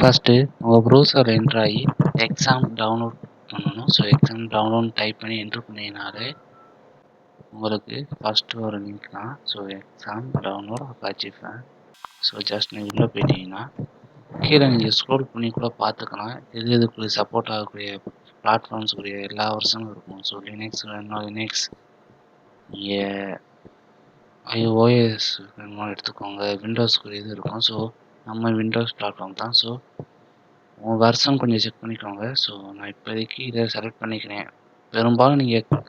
First உங்கள் ப்ரௌசரில் enter ஆகி எக்ஸாம் டவுன்லோட் பண்ணணும். ஸோ எக்ஸாம் டவுன்லோட் டைப் பண்ணி என்ட்ரு பண்ணிங்கனாலே உங்களுக்கு ஃபஸ்ட்டு ஒரு லிங்க் தான். So exam download Apache fan. So just நீங்கள் உள்ளே போயிட்டீங்கன்னா கீழே நீங்கள் ஸ்க்ரோல் பண்ணி கூட பார்த்துக்கலாம். இதுக்குரிய சப்போர்ட் ஆகக்கூடிய பிளாட்ஃபார்ம்ஸுக்குரிய எல்லா வருஷனும் இருக்கும். ஸோ லினக்ஸ் வேணும்னா லினக்ஸ், நீங்கள் ஓஎஸ் வேணுமா எடுத்துக்கோங்க. விண்டோஸ்க்கு இது இருக்கும். ஸோ நம்ம விண்டோஸ் பிளாட்ஃபார்ம் தான். ஸோ உங்கள் வெர்ஷன் கொஞ்சம் செக் பண்ணிக்கோங்க. ஸோ நான் இப்போதைக்கு இதை செலக்ட் பண்ணிக்கிறேன். பெரும்பாலும் நீங்கள்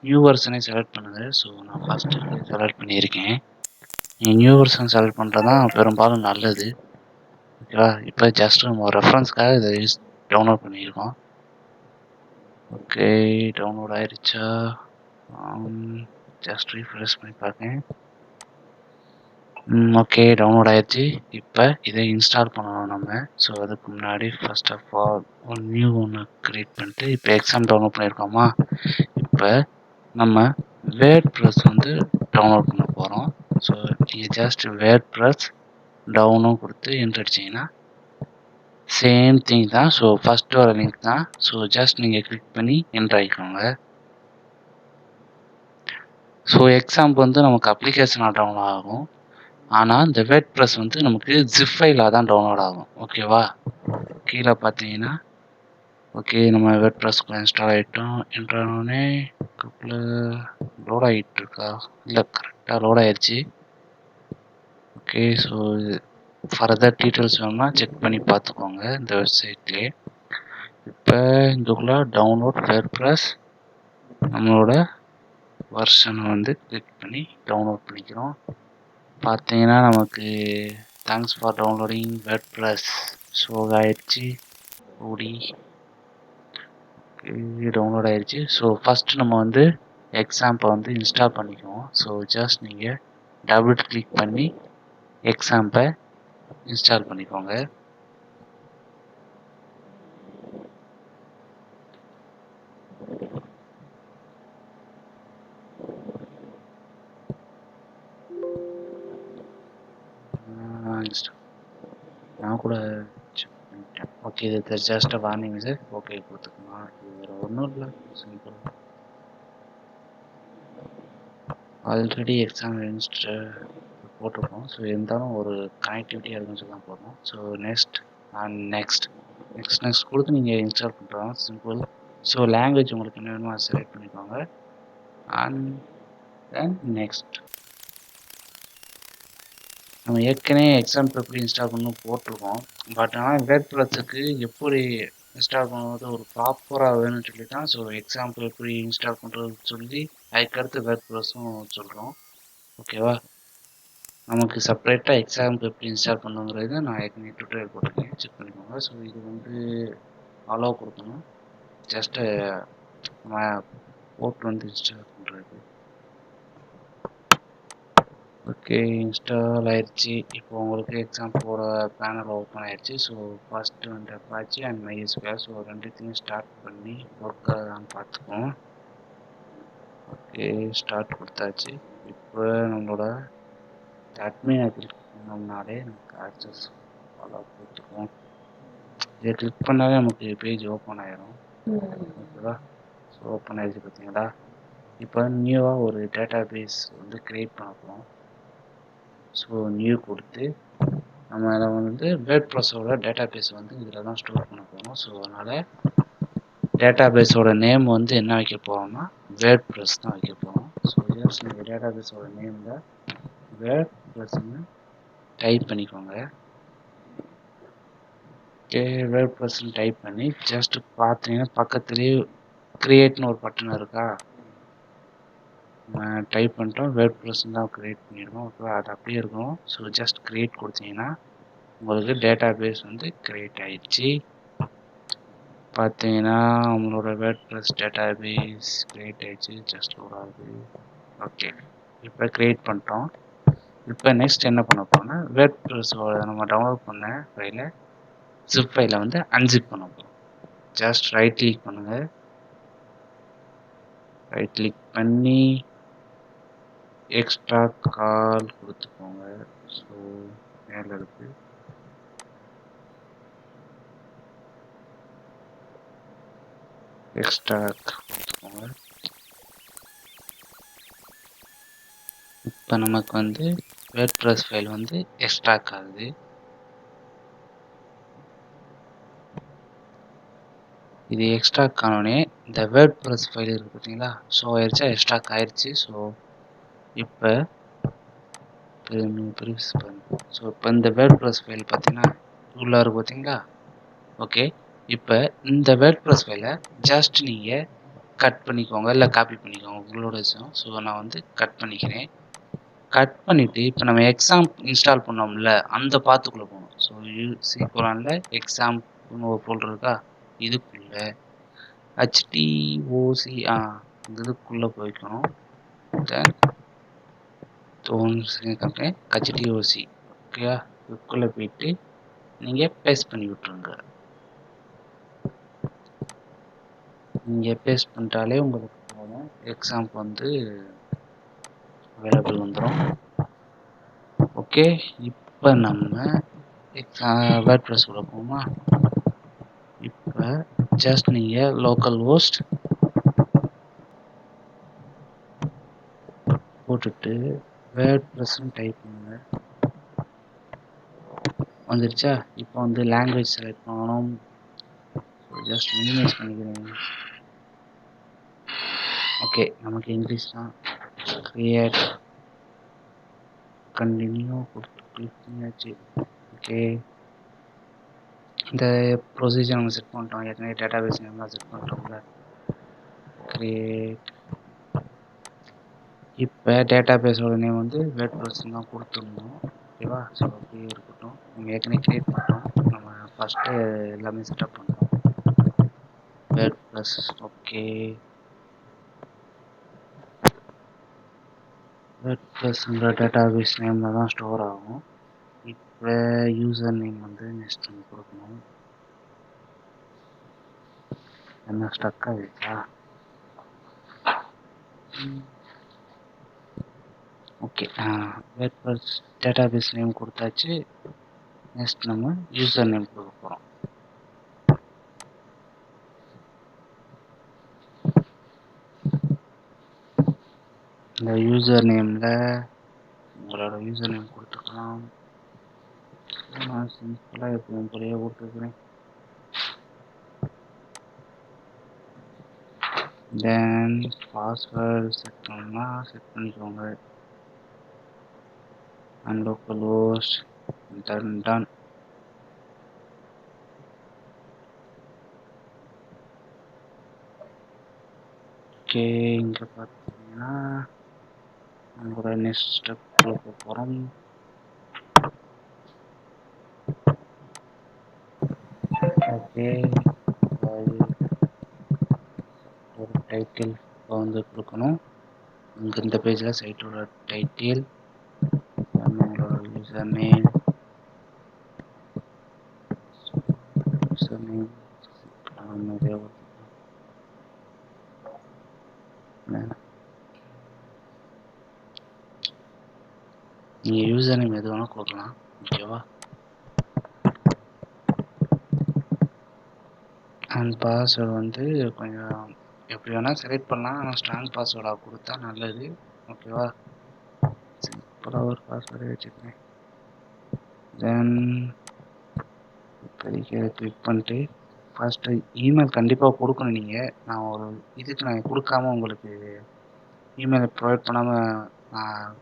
நியூ வெர்ஷனே செலக்ட் பண்ணுங்கள். ஸோ நான் ஃபஸ்ட்டு இதை செலக்ட் பண்ணியிருக்கேன். நீங்கள் நியூ வெர்ஷன் செலக்ட் பண்ணுறது தான் பெரும்பாலும் நல்லது. ஓகேவா? இப்போ ஜஸ்ட் நம்ம ரெஃபரன்ஸ்க்காக இதை டவுன்லோட் பண்ணியிருக்கோம். ஓகே, டவுன்லோட் ஆயிடுச்சா? ஜஸ்ட் ரீஃப்ரெஷ் பண்ணி பார்க்கேன். ஓகே, டவுன்லோட் ஆயிடுச்சு. இப்போ இதை இன்ஸ்டால் பண்ணணும் நம்ம. ஸோ அதுக்கு முன்னாடி ஃபர்ஸ்ட் ஆஃப் ஆல் ஒரு நியூ ஒன்று க்ரியேட் பண்ணிட்டு இப்போ எக்ஸாம் டவுன்லோட் பண்ணியிருக்கோமா? இப்போ நம்ம வேர்ட் ப்ரெஸ் வந்து டவுன்லோட் பண்ண போகிறோம். ஸோ நீங்கள் ஜஸ்ட் வேர்ட் ப்ரெஸ் டவுனும் கொடுத்து என்ட்ரு அடிச்சிங்கன்னா சேம் திங் தான். ஸோ ஃபஸ்ட்டு வர லிங்க் தான். ஸோ ஜஸ்ட் நீங்கள் கிளிக் பண்ணி என்ட்ரு ஆகிக்கோங்க. ஸோ எக்ஸாம்புக்கு வந்து நமக்கு அப்ளிகேஷனாக டவுன்லோட் ஆகும். ஆனால் இந்த வேர்ட் ப்ரெஸ் வந்து நமக்கு ஜிப் ஃபைலாக தான் டவுன்லோட் ஆகும். ஓகேவா? கீழே பார்த்தீங்கன்னா ஓகே, நம்ம வேர்ட் ப்ரெஸ்க்குள்ள இன்ஸ்டால் ஆகிட்டோம். என்ட்ரானோடனே லோட் ஆகிட்டு இருக்கா? இல்லை, கரெக்டாக லோட் ஆயிடுச்சு. ஓகே, ஸோ ஃபர்தர் டீட்டெயில்ஸ் வேணும்னா செக் பண்ணி பார்த்துக்கோங்க இந்த வெப்சைட்லேயே. இப்போ இதுக்குள்ளே டவுன்லோட் வேர்ட் ப்ரெஸ் நம்மளோட வெர்ஷனை வந்து கிளிக் பண்ணி டவுன்லோட் பண்ணிக்கிறோம். பார்த்தீங்கன்னா நமக்கு thanks for downloading word press show ஆயிடுச்சு. ஓடி டவுன்லோட் ஆயிடுச்சு. ஸோ ஃபஸ்ட்டு நம்ம வந்து எக்ஸாம்பை வந்து இன்ஸ்டால் பண்ணிக்குவோம். ஸோ ஜஸ்ட் நீங்கள் டபுள் கிளிக் பண்ணி எக்ஸாம்பை இன்ஸ்டால் பண்ணிக்கோங்க. நான் கூட செக் பண்ணிட்டேன். ஓகே, இது ஜஸ்ட் வார்னிங் சார். ஓகே கொடுத்துக்கலாம். இது வேறு ஒன்றும் இல்லை, சிம்பிள். ஆல்ரெடி எக்ஸாம் போட்டிருக்கோம். ஸோ இருந்தாலும் ஒரு கனெக்டிவிட்டியாக இருக்குன்னு சொல்லி தான் போடுறோம். ஸோ நெக்ஸ்ட் அண்ட் நெக்ஸ்ட் கொடுத்து நீங்கள் இன்ஸ்டால் பண்ணுறோம். சிம்பிள். ஸோ லாங்குவேஜ் உங்களுக்கு என்ன வேணுமோ அதை செலக்ட் பண்ணிக்கோங்க. And then next. நம்ம ஏற்கனவே எக்ஸாம் எப்படி இன்ஸ்டால் பண்ணணும் போட்டிருக்கோம். பட் ஆனால் வேர்ட் ப்ரெஸ்ஸுக்கு எப்படி இன்ஸ்டால் பண்ணுறது ஒரு ப்ராப்பராக வேணும்னு சொல்லி தான் ஸோ எக்ஸாம்பிள் எப்படி இன்ஸ்டால் பண்ணுறதுன்னு சொல்லி அதுக்கடுத்து வேர்ட் ப்ரெஸ்ஸும் சொல்கிறோம். ஓகேவா? நமக்கு செப்பரேட்டாக எக்ஸாமுக்கு எப்படி இன்ஸ்டால் பண்ணுங்கிறது நான் ஏற்கனவே ட்யூட்டோரியல் போட்டிருக்கேன், செக் பண்ணிக்கோங்க. ஸோ இது வந்து அலோவ் கொடுக்கணும். ஜஸ்ட்டு நம்ம போர்ட் வந்து இன்ஸ்டால் பண்ணுறது. ஓகே, இன்ஸ்டால் ஆயிடுச்சு. இப்போ உங்களுக்கு எக்ஸாம்போட பேனல் ஓப்பன் ஆயிடுச்சு. ஸோ ஃபஸ்ட்டு வந்து அப்பாச்சி அண்ட் MySQL. ஸோ ரெண்டுத்தையும் ஸ்டார்ட் பண்ணி ஒர்க் ஆகுதான்னு பார்த்துக்குவோம். ஓகே, ஸ்டார்ட் கொடுத்தாச்சு. இப்போ நம்மளோட அட்மினை கிளிக் பண்ணோம்னாலே நமக்கு ஆக்சஸ் ஃபாலோ கொடுத்துருக்கோம். இதை கிளிக் பண்ணாலே நமக்கு பேஜ் ஓப்பன் ஆயிரும். ஓகேவா? ஸோ ஓப்பன் ஆயிடுச்சு பார்த்தீங்களா? இப்போ நியூவாக ஒரு டேட்டா பேஸ் வந்து க்ரியேட் பண்ண போகிறோம். ஸோ நியூ கொடுத்து நம்ம அதை வந்து வேர்ட் ப்ரெஸ்ஸோட டேட்டா பேஸ் வந்து இதில் தான் ஸ்டோர் பண்ண போகிறோம். ஸோ அதனால் டேட்டா பேஸோட நேம் வந்து என்ன வைக்க போகிறோம்னா வேர்ட் ப்ரெஸ் தான் வைக்க போகிறோம். ஸோ ஜஸ்ட் நீங்கள் டேட்டா பேஸோட நேமில் வேர்ட் ப்ரெஸ்ன்னு டைப் பண்ணிக்கோங்க. வேர்ட் ப்ரெஸ்ன்னு டைப் பண்ணி ஜஸ்ட் பார்த்தீங்கன்னா பக்கத்துலேயே க்ரியேட்னு ஒரு பட்டன் இருக்கா? டைப் பண்ணிட்டோம். வேர்ட் ப்ரெஸ்ன்னு தான் க்ரியேட் பண்ணியிருக்கோம். ஓகேவா? அது அப்படியே இருக்கும். ஸோ ஜஸ்ட் க்ரியேட் கொடுத்தீங்கன்னா உங்களுக்கு டேட்டா பேஸ் வந்து க்ரியேட் ஆயிடுச்சு. பார்த்தீங்கன்னா நம்மளோட WordPress database create ஆயிடுச்சு. ஜஸ்ட் லோட் ஆகுது. ஓகே, இப்போ க்ரியேட் பண்ணிட்டோம். இப்போ நெக்ஸ்ட் என்ன பண்ண போகிறோம்னா வேர்ட் ப்ரெஸ்ஸோட நம்ம டவுன்லோட் பண்ண ஃபைலை ஜிப் ஃபைலை வந்து அன்சிப் பண்ண போகிறோம். ஜஸ்ட் ரைட் கிளிக் பண்ணுங்கள். ரைட் கிளிக் பண்ணி எக்ஸ்ட்ரா கால் கொடுத்துக்கோங்க. ஸோ மேலே இருக்குது. எக்ஸ்ட்ரா. இப்போ நமக்கு வந்து வேர்ட்பிரஸ் ஃபைல் வந்து எக்ஸ்ட்ராக்ட் ஆகுது. இது எக்ஸ்ட்ராக்ட் ஆனோடனே இந்த வேர்ட்பிரஸ் ஃபைல் இருக்குது பார்த்தீங்களா, ஷோ ஆயிடுச்சா, எக்ஸ்ட்ராக்ட் ஆயிடுச்சு. ஸோ இப்போ ப்ரீவியஸ் பண்ணுறோம். ஸோ இப்போ இந்த வேர்ட்பிரஸ் ஃபைல் பார்த்தீங்கன்னா உள்ளே இருக்குது பார்த்தீங்களா. ஓகே, இப்போ இந்த வேர்ட்பிரஸ் ஃபைலை ஜஸ்ட் நீங்கள் கட் பண்ணிக்கோங்க, இல்லை காப்பி பண்ணிக்கோங்க, உங்களோட விஷயம். ஸோ நான் வந்து கட் பண்ணிக்கிறேன். கட் பண்ணிவிட்டு இப்போ நம்ம எக்ஸாம் இன்ஸ்டால் பண்ணோம்ல, அந்த பாத்துக்குள்ளே போகணும். ஸோ C:\, எக்ஸாம்னு ஒரு ஃபோல்டர் இருக்கா, இதுக்குள்ளே HTOC இதுக்குள்ளே போய்க்கணும். தென் HTOC ஓகேயா, இதுக்குள்ளே போயிட்டு நீங்கள் பேஸ்ட் பண்ணி விட்ருங்க. நீங்கள் பேஸ்ட் பண்ணிட்டாலே உங்களுக்கு போதும், எக்ஸாம் வந்து அவைலபிள் வந்துடும். ஓகே, இப்போ நம்ம வேர்ட்பிரஸ் உள்ள போமா. இப்போ ஜஸ்ட் நீங்கள் லோக்கல் ஹோஸ்ட் போட்டுட்டு வேர்ட்பிரஸ்ன்னு டைப் பண்ணுங்க. வந்துருச்சா. இப்போ வந்து லாங்குவேஜ் செலக்ட் பண்ணணும். ஜஸ்ட் மினிமைஸ் பண்ணிக்கிறேன். ஓகே, நமக்கு இங்கிலீஷ் தான். கிரியேட் கண்டினியூ கொடுத்து கிளிக் பண்ணியாச்சு. ஓகே, இந்த ப்ரொசீஜர் நம்ம செட் பண்ணிட்டோம். ஏற்கனவே டேட்டாபேஸ் நேம்லாம் செட் பண்ணிட்டோம்ல. கிரியேட். இப்போ டேட்டாபேஸோட நேம் வந்து வேர்ட்பிரஸ் தான் கொடுத்துருந்தோம். ஓகேவா. ஸோ அப்படியே இருக்கட்டும். நம்ம ஏற்கனவே கிரியேட் பண்ணிட்டோம். நம்ம ஃபஸ்ட்டு எல்லாமே செட்டப் பண்ணோம். வேர்ட்பிரஸ். ஓகே, வேர்ட்பிரஸ்ங்கிற டேட்டாபேஸ் நேமில் தான் ஸ்டோர் ஆகும். இப்போ யூசர் நேம் வந்து நெக்ஸ்ட் நம்ம கொடுக்கணும். என்ன ஸ்டக் ஆகிடுச்சா. ஓகே, வேர்ட்பிரஸ் டேட்டாபேஸ் நேம் கொடுத்தாச்சு. நெக்ஸ்ட் நம்ம யூசர் நேம் கொடுக்க போகிறோம். இந்த யூசர் நேமில் உங்களோட யூசர் நேம் கொடுத்துக்கலாம். நான் சிம்பிளாக எப்பவும் போலயே கொடுத்துக்கிறேன். தென் பாஸ்வேர்டு செட் பண்ணால் செட் பண்ணிக்கோங்க. And localhost done. Okay, இங்கே பார்த்தீங்கன்னா நம்மளோட நெக்ஸ்ட் ஸ்டெப் கொடுக்க போகிறோம். ஓகே, ஒரு டைட்டில் இப்போ வந்து கொடுக்கணும். இங்கே இந்த பேஜில் சைட்டோட டைட்டில், நம்மளோட யூசர் நேம் நீங்கள் யூசர் நேம் எது வேணால் கொடுக்கலாம். ஓகேவா. அண்ட் பாஸ்வேர்டு வந்து கொஞ்சம் எப்படி வேணால் செலக்ட் பண்ணலாம். ஆனால் ஸ்ட்ராங் பாஸ்வேர்டாக கொடுத்தா நல்லது. ஓகேவா. சிம்பிளாக ஒரு பாஸ்வேர்டே வச்சுக்கிறேன். தென் இப்போதைக்கு கிளிக் பண்ணிட்டு ஃபஸ்ட்டு இமெயில் கண்டிப்பாக கொடுக்கணும். நீங்கள் நான் ஒரு இதுக்கு நான் கொடுக்காம உங்களுக்கு இமெயில் ப்ரொவைட் பண்ணாமல் நான்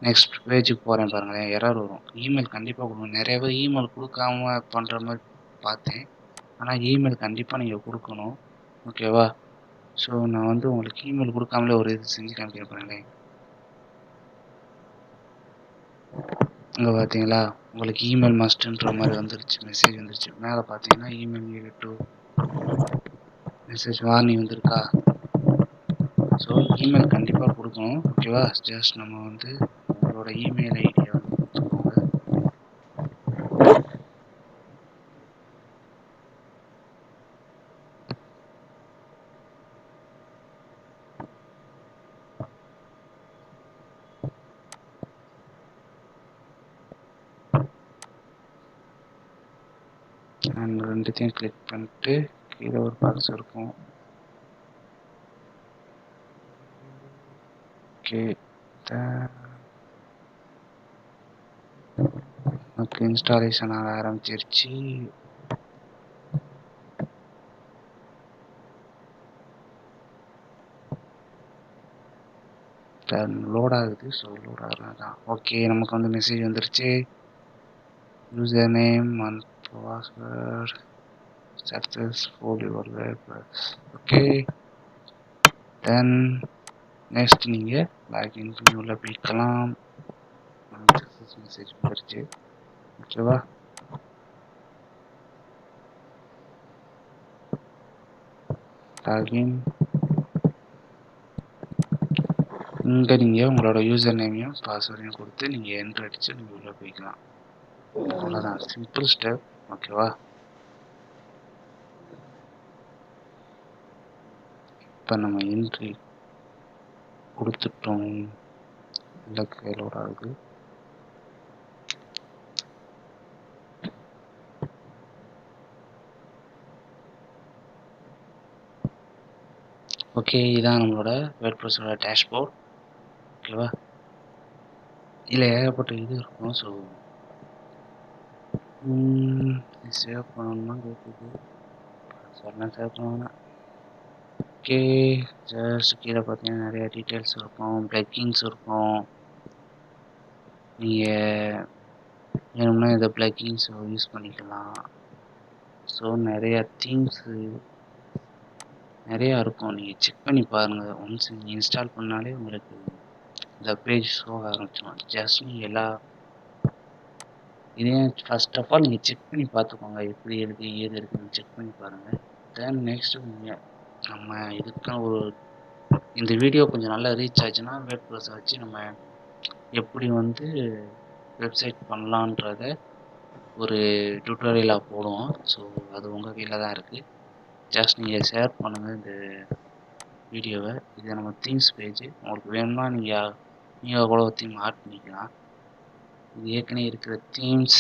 நெக்ஸ்ட் பேஜுக்கு போகிறேன் பாருங்களேன், எரர் வரும். இமெயில் கண்டிப்பாக கொடுக்கணும். நிறைய பேர் இமெயில் கொடுக்காம பண்ணுற மாதிரி பார்த்தேன். ஆனால் இமெயில் கண்டிப்பாக நீங்கள் கொடுக்கணும். ஓகேவா. ஸோ நான் வந்து உங்களுக்கு இமெயில் கொடுக்காமலே ஒரு இது செஞ்சு காமிக்கிறேன் பாருங்களேன். இங்கே பார்த்தீங்களா, உங்களுக்கு இமெயில் மஸ்ட்டுன்ற மாதிரி வந்துருச்சு, மெசேஜ் வந்துருச்சு. மேலே பார்த்தீங்கன்னா இமெயில் டு மெசேஜ் வார்னிங் வந்திருக்கா. ஸோ இமெயில் கண்டிப்பாக கொடுக்கணும். ஓகேவா. ஜஸ்ட் நம்ம வந்து உங்களோட இமெயில் ஐடியை வந்து கொடுத்துக்கோங்க. அண்ட் ரெண்டுத்தையும் கிளிக் பண்ணிட்டு கீழே ஒரு பாக்ஸ் இருக்கும், ஓகே. நமக்கு இன்ஸ்டாலேஷன் ஆக ஆரம்பிச்சிருச்சு. லோட் ஆகுது. ஸோ லோட் ஆகலாம். ஓகே, நமக்கு வந்து மெசேஜ் வந்துருச்சு. User name and password successful your WordPress. Okay, then next நீங்கள் லாகின் பண்ணி உள்ள போய்க்கலாம். சக்ஸஸ் மெசேஜ் வந்துருச்சு. ஓகேவா? லாகின். இங்கே நீங்கள் உங்களோட யூசர் நேமையும் பாஸ்வேர்டையும் கொடுத்து நீங்கள் என்ட்ரு அடித்து நீங்கள் உள்ளே போய்க்கலாம். அவ்வளோதான், சிம்பிள் ஸ்டெப். ஓகேவா? இப்போ நம்ம என்ட்ரி கொடுத்துட்டோம். இல்லை கையிலோட ஆகுது. ஓகே, இதான் நம்மளோட வேர்ட்பிரஸோட டேஷ்போர்ட். ஓகேவா? இதில் ஏகப்பட்ட இது இருக்கும். ஸோ சேவ் பண்ணணும்னா கேட்குது. சொன்னால் சேவ் பண்ணணும். ஓகே, ஜஸ்ட் கீழே பார்த்தீங்கன்னா நிறைய டீட்டெயில்ஸ் இருக்கும், ப்ளக்கிங்ஸ் இருக்கும். நீங்கள் வேணும்னா இந்த ப்ளக்கிங்ஸ் யூஸ் பண்ணிக்கலாம். ஸோ நிறையா திங்ஸு நிறையா இருக்கும். நீங்கள் செக் பண்ணி பாருங்கள். ஒன்ஸ் நீங்கள் இன்ஸ்டால் பண்ணாலே உங்களுக்கு இந்த பேஜ் ஷோ ஆரம்பிச்சிடும். ஜஸ்ட் நீங்கள் எல்லா இதையும் ஃபர்ஸ்ட் ஆஃப் ஆல் நீங்கள் செக் பண்ணி பார்த்துக்கோங்க. எப்படி இருக்குது ஏது இருக்குதுன்னு செக் பண்ணி பாருங்கள். தென் நெக்ஸ்ட்டு நீங்கள் நம்ம இதுக்கான இந்த வீடியோ கொஞ்சம் நல்லா ரீச் ஆச்சுன்னா வேர்ட்பிரஸை வச்சு நம்ம எப்படி வந்து வெப்சைட் பண்ணலான்றத ஒரு டியூட்டோரியலாக போடுவோம். ஸோ அது உங்கள் கையில் தான் இருக்குது. ஜஸ்ட் நீங்கள் ஷேர் பண்ணுங்கள் இந்த வீடியோவை. இது நம்ம தீம்ஸ் பேஜ். உங்களுக்கு வேணும்னா நீங்கள் கூட தீம் ஆட் பண்ணிக்கலாம். இது ஏற்கனவே இருக்கிற தீம்ஸ்.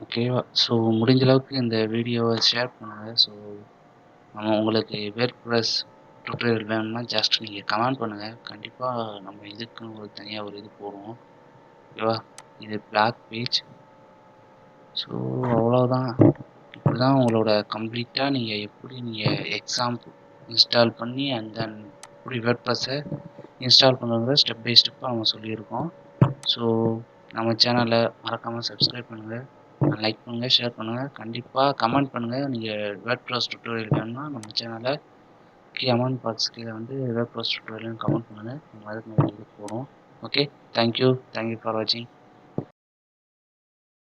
ஓகேவா? ஸோ முடிஞ்ச அளவுக்கு இந்த வீடியோவை ஷேர் பண்ணுங்கள். ஸோ உங்களுக்கு வேர்ட்பிரஸ் டியூட்டோரியல் வேணும்னா ஜஸ்ட் நீங்கள் கமெண்ட் பண்ணுங்கள். கண்டிப்பாக நம்ம இதுக்குன்னு தனியாக ஒரு இது போடுவோம். ஓகேவா? இது பிளாக் பேஜ். ஸோ அவ்வளோதான். இப்படி தான் உங்களோட கம்ப்ளீட்டாக நீங்கள் எப்படி நீங்கள் எக்ஸாம் இன்ஸ்டால் பண்ணி அண்ட் தென் எப்படி வேர்ட்பிரஸை இன்ஸ்டால் பண்ணுறத ஸ்டெப் பை ஸ்டெப்பாக நம்ம சொல்லியிருக்கோம். ஸோ நம்ம சேனலை மறக்காமல் சப்ஸ்கிரைப் பண்ணுங்கள், லைக் பண்ணுங்கள், ஷேர் பண்ணுங்கள். கண்டிப்பாக கமெண்ட் பண்ணுங்கள். நீங்கள் வேர்ட்பிரஸ் டியூட்டோரியல் வேணும்னா நம்ம சேனலை கமெண்ட் பாக்ஸ் கீழே வந்து வேர்ட்பிரஸ் டியூட்டோரியல்னு கமெண்ட் பண்ணுங்கள். நம்ம அதுக்கு இது போகிறோம். ஓகே, தேங்க்யூ ஃபார் வாட்சிங்.